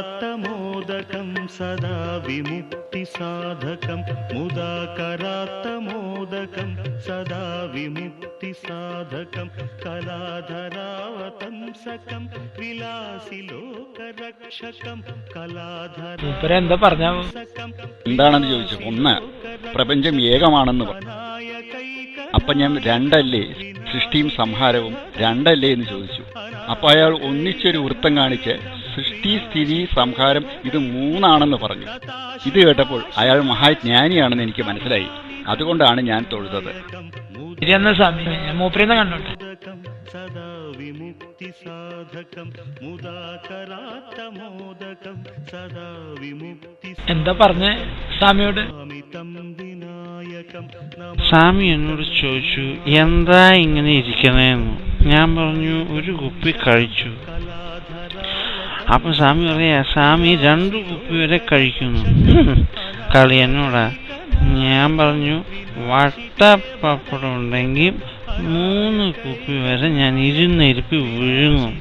करात्तमोदकं सदा विमुक्तिसाधकं मुदा करात्तमोदकं सदा विमुक्तिसाधकं कलाधरावतंसकं विलासिलोकरक्षकं എന്താ പറഞ്ഞ എന്താണെന്ന് ചോദിച്ചു. ഒന്ന്, പ്രപഞ്ചം ഏകമാണെന്ന് പറഞ്ഞു. അപ്പൊ ഞാൻ രണ്ടല്ലേ സൃഷ്ടിയും സംഹാരവും രണ്ടല്ലേ എന്ന് ചോദിച്ചു. അപ്പൊ അയാൾ ഒന്നിച്ചൊരു വൃത്തം കാണിച്ച് സൃഷ്ടി, സ്ഥിതി, സംഹാരം ഇത് മൂന്നാണെന്ന് പറഞ്ഞു. ഇത് കേട്ടപ്പോൾ അയാൾ മഹാജ്ഞാനിയാണെന്ന് എനിക്ക് മനസ്സിലായി. അതുകൊണ്ടാണ് ഞാൻ തൊഴുതത്. മൂപ്പരിന്ന് കണ്ടോട്ടെ. എന്താ പറഞ്ഞ സ്വാമിയോട്? സ്വാമി എന്നോട് ചോദിച്ചു എന്താ ഇങ്ങനെ ഇരിക്കണേന്ന്. ഞാൻ പറഞ്ഞു ഒരു കുപ്പി കഴിച്ചു. അപ്പൊ സ്വാമി പറയാ സ്വാമി 2 കുപ്പി വരെ കഴിക്കുന്നു. കളി എന്നോടാ. ഞാൻ പറഞ്ഞു വട്ടപ്പപ്പടം ഉണ്ടെങ്കിൽ 3 കുപ്പി വരെ ഞാൻ ഇരുന്നിരിപ്പി വിഴുങ്ങും.